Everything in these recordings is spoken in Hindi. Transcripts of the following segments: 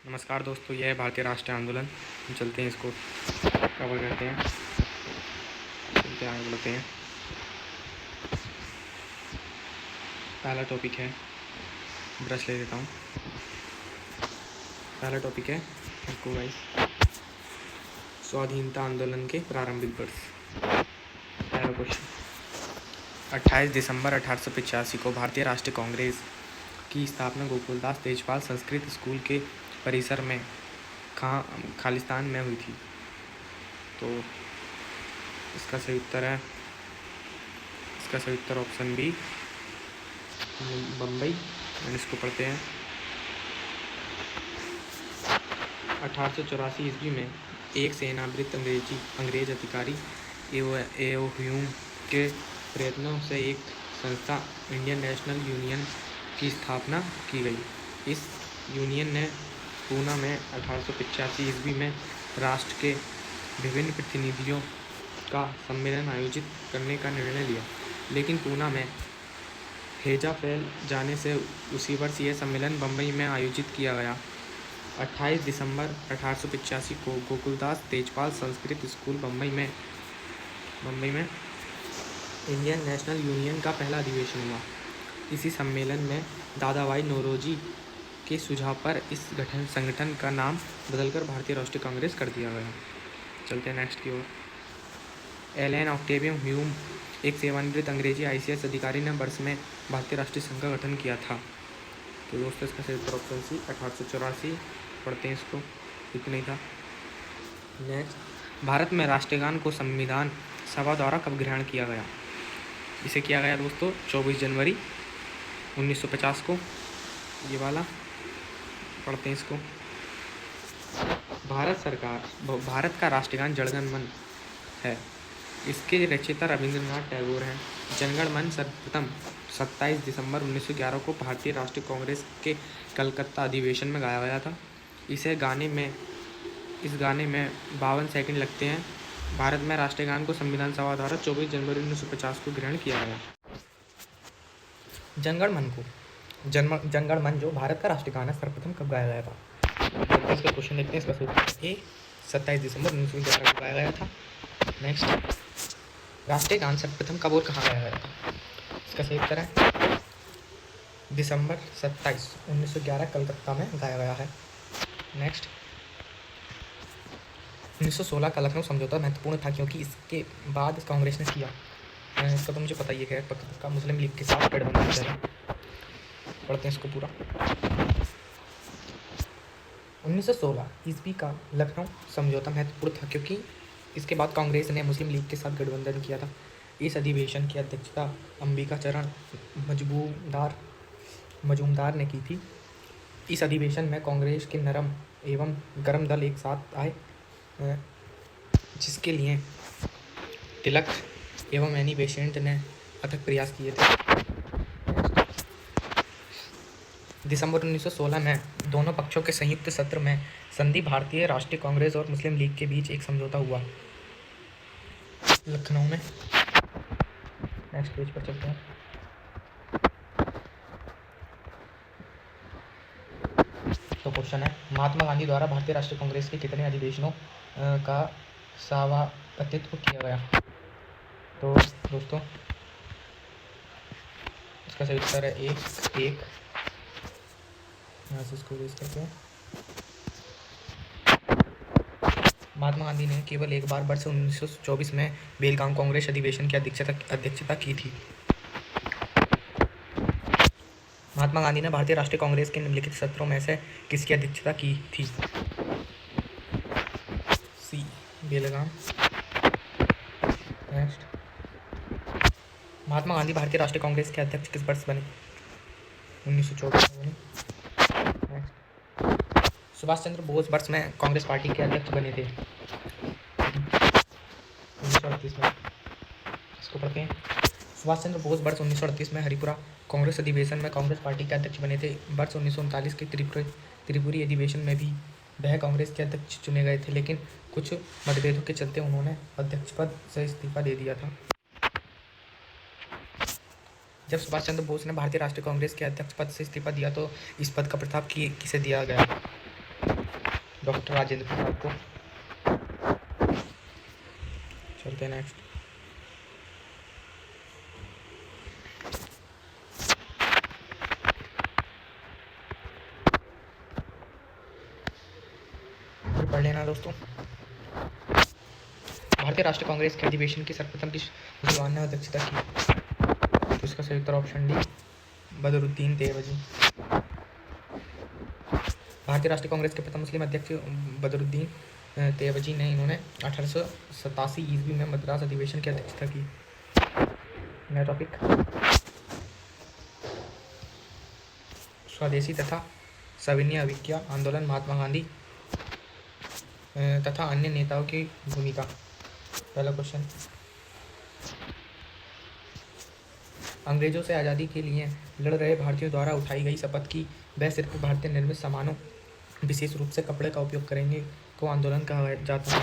नमस्कार दोस्तों, यह है भारतीय राष्ट्रीय आंदोलन। हम चलते हैं, इसको कवर करते हैं, चलते आगे बढ़ते हैं। पहला टॉपिक है, ब्रश ले लेता हूँ। पहला टॉपिक है आपको गाइस, स्वाधीनता आंदोलन के प्रारंभिक वर्ष। पहला क्वेश्चन, 28 दिसंबर 1885 को भारतीय राष्ट्रीय कांग्रेस की स्थापना गोकुलदास तेजपाल संस्कृत स्कूल के परिसर में खालिस्तान में हुई थी। तो इसका सही उत्तर ऑप्शन बी, बम्बई। इसको पढ़ते हैं। 1884 ईस्वी में एक सेनावृत्त अंग्रेज अधिकारी एओ ह्यूम के प्रयत्नों से एक संस्था इंडियन नेशनल यूनियन की स्थापना की गई। इस यूनियन ने पूना में 1885 ईस्वी में राष्ट्र के विभिन्न प्रतिनिधियों का सम्मेलन आयोजित करने का निर्णय लिया, लेकिन पूना में हैजा फैल जाने से उसी वर्ष यह सम्मेलन बम्बई में आयोजित किया गया। 28 दिसंबर 1885 को गोकुलदास तेजपाल संस्कृत स्कूल बम्बई में इंडियन नेशनल यूनियन का पहला अधिवेशन हुआ। इसी सम्मेलन में दादा भाई नौरोजी के सुझाव पर इस संगठन का नाम बदलकर भारतीय राष्ट्रीय कांग्रेस कर दिया गया। चलते हैं नेक्स्ट की ओर। एलन ऑक्टेवियम ह्यूम, एक सेवानिवृत्त अंग्रेजी ICS अधिकारी ने वर्ष में भारतीय राष्ट्रीय संघ का गठन किया था। तो दोस्तों इसका सही उत्तर ऑप्शन सी, 1884। पढ़ते हैं इसको, इतना ही था। नेक्स्ट, भारत में राष्ट्रगान को संविधान सभा द्वारा कब ग्रहण किया गया? इसे किया गया दोस्तों 24 जनवरी 1950 को। ये वाला पढ़ते हैं इसको। भारत का राष्ट्रगान जनगण मन है। इसके रचयिता रविंद्रनाथ टैगोर हैं। जनगण मन सर्वप्रथम 27 दिसंबर 1911 को भारतीय राष्ट्रीय कांग्रेस के कलकत्ता अधिवेशन में गाया गया था। इस गाने में 52 सेकंड लगते हैं। भारत में राष्ट्रगान को संविधान सभा द्वारा 24 जनवरी 1950 को ग्रहण किया गया। जनगण मन जो भारत का राष्ट्रगान है, सर्वप्रथम कब गाया गया था? इसका क्वेश्चन देखते हैं। इसका उत्तर ए, 27 दिसंबर 1911 को गाया गया था। नेक्स्ट, राष्ट्रीय गान सर्वप्रथम कब और कहाँ गाया गया था? इसका सही उत्तर है दिसंबर 27, 1911 कलकत्ता में गाया गया है। नेक्स्ट, 1916 का लखनऊ समझौता महत्वपूर्ण था क्योंकि इसके बाद कांग्रेस ने किया। इसका तो मुझे पता ही है पक्का, मुस्लिम लीग के साथ गठबंधन किया। पढ़ते हैं इसको पूरा। 1916 ईस्वी का लखनऊ समझौता महत्वपूर्ण था क्योंकि इसके बाद कांग्रेस ने मुस्लिम लीग के साथ गठबंधन किया था। इस अधिवेशन की अध्यक्षता अंबिका चरण मजूमदार ने की थी। इस अधिवेशन में कांग्रेस के नरम एवं गर्म दल एक साथ आए, जिसके लिए तिलक एवं एनी बेसेंट ने अथक प्रयास किए थे। दिसंबर 1916 में दोनों पक्षों के संयुक्त सत्र में संधि भारतीय राष्ट्रीय कांग्रेस और मुस्लिम लीग के बीच एक समझौता हुआ लखनऊ में। नेक्स्ट पेज पर चलते हैं। तो क्वेश्चन है, महात्मा गांधी द्वारा भारतीय राष्ट्रीय कांग्रेस के कितने अधिवेशनों का सभापतित्व किया गया? तो दोस्तों इसका सही उत्तर है एक। यहाँ से इसको रेज करते हैं। महात्मा गांधी ने केवल एक बार वर्ष 1924 में बेलगाम कांग्रेस अधिवेशन की अध्यक्षता की थी। महात्मा गांधी ने भारतीय राष्ट्रीय कांग्रेस के निम्नलिखित सत्रों में से किसकी अध्यक्षता की थी? सी, बेलगाम। नेक्स्ट, महात्मा गांधी भारतीय राष्ट्रीय कांग्रेस के अध्यक्ष किस वर्ष बने? 1924 में बने। नेक्स्ट, सुभाष चंद्र बोस वर्ष में कांग्रेस पार्टी के अध्यक्ष बने थे? 1938 में। इसको पढ़ते हैं। सुभाष चंद्र बोस वर्ष 1938 में हरिपुरा कांग्रेस अधिवेशन में कांग्रेस पार्टी के अध्यक्ष बने थे। वर्ष 1939 के त्रिपुरी अधिवेशन में भी वह कांग्रेस के अध्यक्ष चुने गए थे, लेकिन कुछ मतभेदों के चलते उन्होंने अध्यक्ष पद से इस्तीफा दे दिया था। जब सुभाष चंद्र बोस ने भारतीय राष्ट्रीय कांग्रेस के अध्यक्ष पद से इस्तीफा दिया तो इस पद का प्रस्ताव किसे दिया गया? डॉक्टर राजेंद्र प्रसाद को। चलते हैं नेक्स्ट। पढ़ लेना दोस्तों। भारतीय राष्ट्रीय कांग्रेस के अधिवेशन की सर्वप्रथम किस मुसलमान ने अध्यक्षता की? तो इसका सही उत्तर ऑप्शन डी, बदरुद्दीन देवजी। भारतीय राष्ट्रीय कांग्रेस के प्रथम मुस्लिम अध्यक्ष बदरुद्दीन देवजी ने इन्होंने 1887 ईस्वी में मद्रास अधिवेशन की अध्यक्षता की। नया टॉपिक, स्वदेशी तथा सविनय अभिज्ञा आंदोलन महात्मा गांधी तथा अन्य नेताओं की भूमिका। पहला क्वेश्चन, अंग्रेजों से आज़ादी के लिए लड़ रहे भारतीयों द्वारा उठाई गई शपथ की वह सिर्फ भारतीय निर्मित सामानों विशेष रूप से कपड़े का उपयोग करेंगे को आंदोलन कहा जाता है।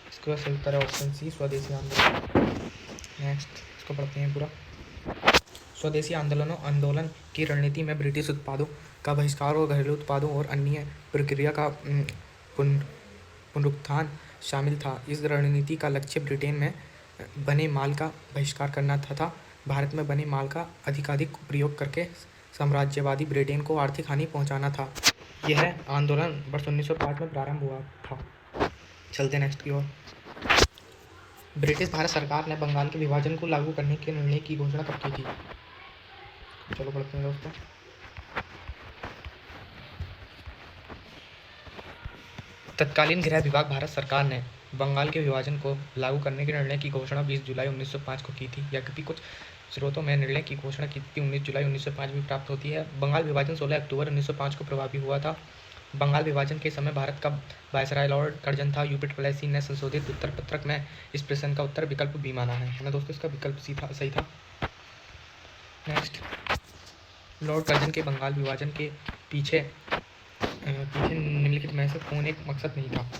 इसका सही उत्तर है ऑप्शन सी, स्वदेशी आंदोलन। नेक्स्ट, इसको पढ़ते हैं पूरा। स्वदेशी आंदोलन की रणनीति में ब्रिटिश उत्पादों का बहिष्कार और घरेलू उत्पादों और अन्य प्रक्रिया का पुनरुत्थान शामिल था। इस रणनीति का लक्ष्य ब्रिटेन में बने माल का बहिष्कार करना तथा भारत में बने माल का अधिकाधिक प्रयोग करके साम्राज्यवादी ब्रिटेन को आर्थिक हानि पहुंचाना था। यह आंदोलन वर्ष 1905 में प्रारंभ हुआ था। चलते नेक्स्ट की ओर। ब्रिटिश भारत सरकार ने बंगाल के विभाजन को लागू करने के निर्णय की घोषणा कब की थी? चलो पढ़ते हैं दोस्तों। तत्कालीन गृह विभाग भारत सरकार ने बंगाल के विभाजन को लागू करने के निर्णय की घोषणा 20 जुलाई 1905 को की थी। यद्यपि कुछ स्रोतों में निर्णय की घोषणा की 19 जुलाई 1905 भी प्राप्त होती है। बंगाल विभाजन 16 अक्टूबर 1905 को प्रभावी हुआ था। बंगाल विभाजन के समय भारत का वायसराय लॉर्ड कर्जन था। यूपी डुप्लेसी ने संशोधित उत्तर पत्रक में इस प्रश्न का उत्तर विकल्प बी माना है ना दोस्तों, इसका विकल्प सी था, सही था। नेक्स्ट, लॉर्ड कर्जन के बंगाल विभाजन के पीछे निम्नलिखित में से कौन एक मकसद नहीं था?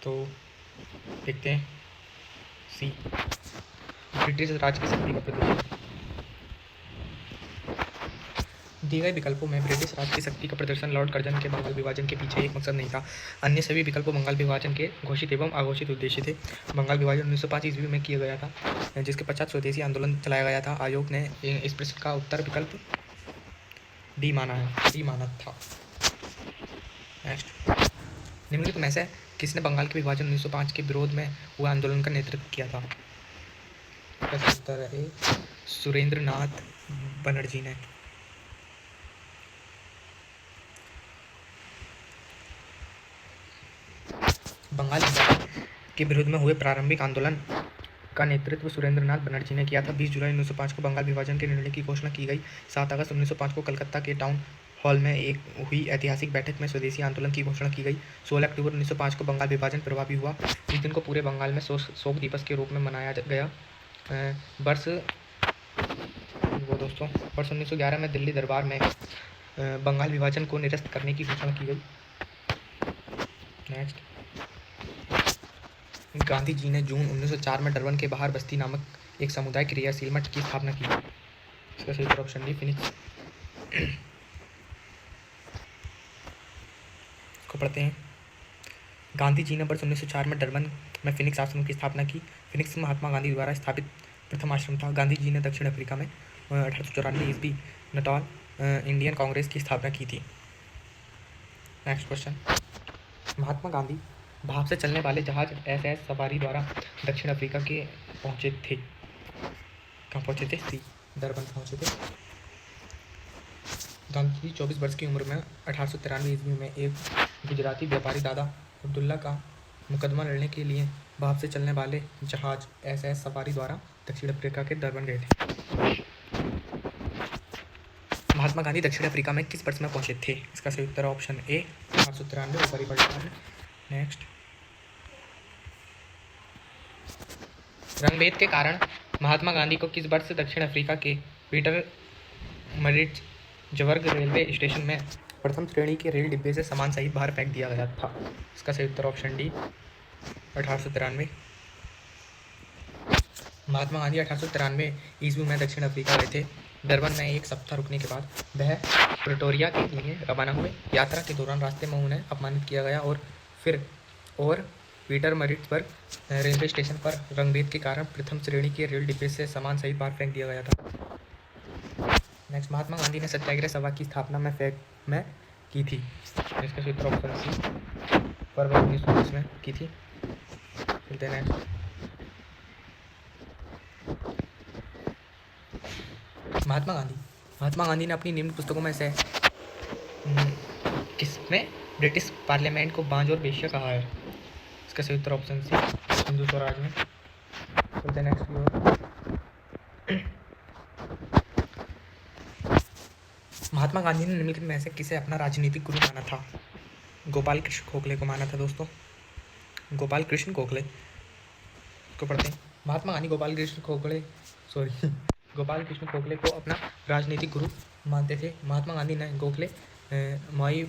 तो देखते हैं सी, ब्रिटिश राज की शक्ति का प्रदर्शन। दिए गए विकल्पों में ब्रिटिश राज की शक्ति का प्रदर्शन लॉर्ड कर्जन के बंगाल विभाजन के पीछे एक मकसद नहीं था। अन्य सभी विकल्पों बंगाल विभाजन के घोषित एवं अघोषित उद्देश्य थे। बंगाल विभाजन 1905 ईस्वी में किया गया था, जिसके पश्चात स्वदेशी आंदोलन चलाया गया था। आयोग ने इस प्रश्न का उत्तर विकल्प डी माना था। नेक्स्ट, निम्नलिखित में से किसने बंगाल के विभाजन 1905 के विरोध में हुए आंदोलन का नेतृत्व किया था? उत्तर है सुरेंद्र नाथ बनर्जी ने। बंगाल विभाजन के विरोध में हुए प्रारंभिक आंदोलन का नेतृत्व सुरेंद्र नाथ बनर्जी ने किया था। 20 जुलाई 1905 को बंगाल विभाजन के निर्णय की घोषणा की गई। 7 अगस्त 1905 को कलकत्ता के टाउन हॉल में एक हुई ऐतिहासिक बैठक में स्वदेशी आंदोलन की घोषणा की गई। 16 अक्टूबर 1905 को बंगाल विभाजन प्रभावी हुआ। इस दिन को पूरे बंगाल में शोक दिवस के रूप में मनाया गया। वर्ष 1911 में दिल्ली दरबार में बंगाल विभाजन को निरस्त करने की घोषणा की गई। नेक्स्ट, गांधी जी ने जून 1904 में डरबन के बाहर बस्ती नामक एक समुदाय क्रियाशील मठ की स्थापना की। इसका सही ऑप्शन डी, फिनिक्स। को पढ़ते हैं। गांधी जी ने वर्ष 1904 में डरबन में फिनिक्स आश्रम की स्थापना की। फिनिक्स महात्मा गांधी द्वारा स्थापित प्रथम आश्रम था। गांधी जी ने दक्षिण अफ्रीका में 1894 ईस्वी नटाल इंडियन कांग्रेस की स्थापना की थी। नेक्स्ट क्वेश्चन, महात्मा गांधी भाप से चलने वाले जहाज SS सफारी द्वारा दक्षिण अफ्रीका के पहुंचे थे। कहाँ पहुंचे थे? सी, डरबन पहुंचे थे। गांधी 24 वर्ष की उम्र में 1893 ईस्वी में एक गुजराती व्यापारी दादा अब्दुल्ला का मुकदमा लड़ने के लिए भाप से चलने वाले जहाज SS सफारी द्वारा दक्षिण अफ्रीका के डरबन गए थे। महात्मा गांधी दक्षिण अफ्रीका में किस वर्ष में पहुंचे थे? इसका सही उत्तर ऑप्शन ए, 1893 ऊपरी पढ़ना। नेक्स्ट, रंगभेद के कारण महात्मा गांधी को किस वर्ष दक्षिण अफ्रीका के पीटर मरिट्जबर्ग रेलवे स्टेशन में प्रथम श्रेणी के रेल डिब्बे से सामान सहित बाहर फेंक दिया गया था? इसका सही उत्तर ऑप्शन डी, 1893। महात्मा गांधी 1893 ईस्वी में दक्षिण अफ्रीका गए थे। डरबन में एक सप्ताह रुकने के बाद वह प्रिटोरिया के लिए रवाना हुए। यात्रा के दौरान रास्ते में उन्हें अपमानित किया गया और फिर और पीटरमरिट्सबर्ग रेलवे स्टेशन पर रंगभेद के कारण प्रथम श्रेणी के रेल डिब्बे से सामान सहित बाहर फेंक दिया गया था। नेक्स्ट, महात्मा गांधी ने सत्याग्रह सभा की स्थापना में की थी। इसका सूत्र ऑप्शन सी फरवरी 1919 में की थी। चलते हैं नेक्स्ट। महात्मा गांधी ने अपनी निम्न पुस्तकों में से किसमें ब्रिटिश पार्लियामेंट को बांझ और वेश्या कहा है? इसका सही उत्तर ऑप्शन सी हिंदू स्वराज में। चलते हैं नेक्स्ट की ओर। महात्मा गांधी ने निम्नलिखित में से किसे अपना राजनीतिक गुरु माना था? गोपाल कृष्ण गोखले को माना था दोस्तों, गोपाल कृष्ण गोखले को पढ़ते हैं। महात्मा गांधी गोपाल कृष्ण गोखले को अपना राजनीतिक गुरु मानते थे। महात्मा गांधी ने गोखले माई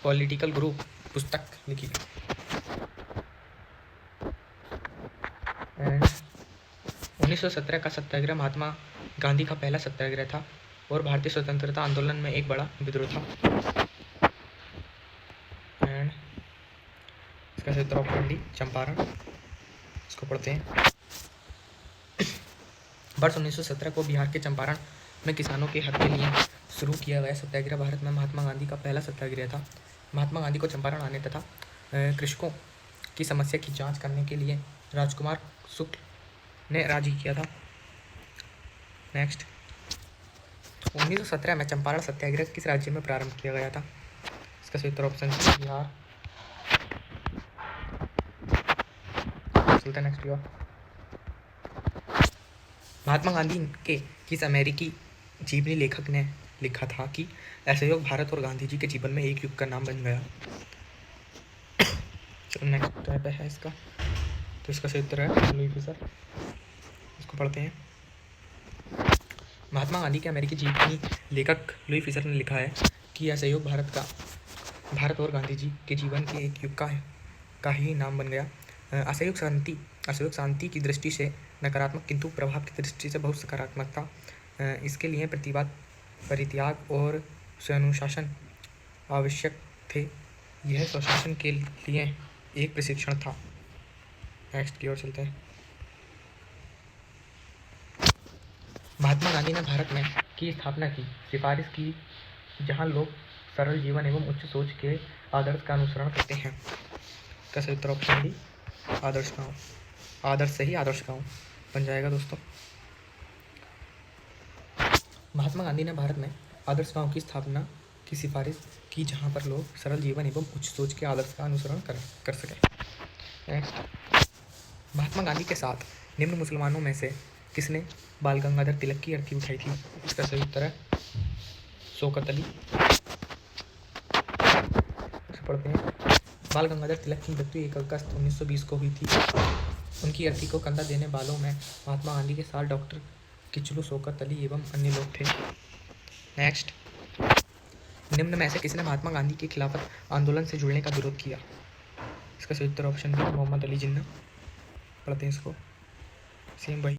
पॉलिटिकल गुरु पुस्तक लिखी। 1917 का सत्याग्रह महात्मा गांधी का पहला सत्याग्रह था और भारतीय स्वतंत्रता आंदोलन में एक बड़ा विद्रोह था। एंड इसका सही उत्तर ऑप्शन डी चंपारण। इसको पढ़ते हैं। वर्ष 1917 को बिहार के चंपारण में किसानों के हक के लिए शुरू किया गया सत्याग्रह भारत में महात्मा गांधी का पहला सत्याग्रह था। महात्मा गांधी को चंपारण आने तथा कृषकों की समस्या की जांच करने के लिए राजकुमार शुक्ल ने राजी किया था। नेक्स्ट, 1917 में चंपारण सत्याग्रह किस राज्य में प्रारंभ किया गया था? इसका सही उत्तर ऑप्शन सी बिहार। चलते नेक्स्ट की ओर। महात्मा गांधी के किस अमेरिकी जीवनी लेखक ने लिखा था कि असहयोग भारत और गांधी जी के जीवन में एक युग का नाम बन गया? चलो नेक्स्ट टाइप है इसका, तो इसका सही उत्तर है लुई फिशर। इसको पढ़ते हैं। महात्मा गांधी के अमेरिकी जीवनी लेखक लुई फिशर ने लिखा है कि असहयोग भारत और गांधी जी के जीवन के एक युग का ही नाम बन गया। असहयोग शांति की दृष्टि से नकारात्मक किंतु प्रभाव की दृष्टि से बहुत सकारात्मक था। इसके लिए प्रतिवाद, परित्याग और स्वानुशासन आवश्यक थे। यह स्वशासन के लिए एक प्रशिक्षण था। नेक्स्ट की ओर चलते हैं। महात्मा गांधी ने भारत में की स्थापना की सिफारिश की जहां लोग सरल जीवन एवं उच्च सोच के आदर्श का अनुसरण करते हैं। का सही उत्तर ऑप्शन डी आदर्श गाँव। आदर्श से ही आदर्श गाँव बन जाएगा दोस्तों। महात्मा गांधी ने भारत में आदर्श गांव की स्थापना की सिफारिश की जहां पर लोग सरल जीवन एवं उच्च सोच के आदर्श का अनुसरण कर सकें। नेक्स्ट, महात्मा गांधी के साथ निम्न मुसलमानों में से किसने बाल गंगाधर तिलक की अर्थी उठाई थी? इसका सही उत्तर है शौकत अली। पढ़ते हैं। बाल गंगाधर तिलक की मृत्यु 1 अगस्त 1920 को हुई थी। उनकी अर्थी को कंधा देने वालों में महात्मा गांधी के साथ डॉक्टर किचलू, शौकत अली एवं अन्य लोग थे। नेक्स्ट, निम्न में से किसने महात्मा गांधी के खिलाफत आंदोलन से जुड़ने का विरोध किया? इसका सही उत्तर ऑप्शन बी मोहम्मद अली जिन्ना। पढ़ते हैं इसको, सेम वही।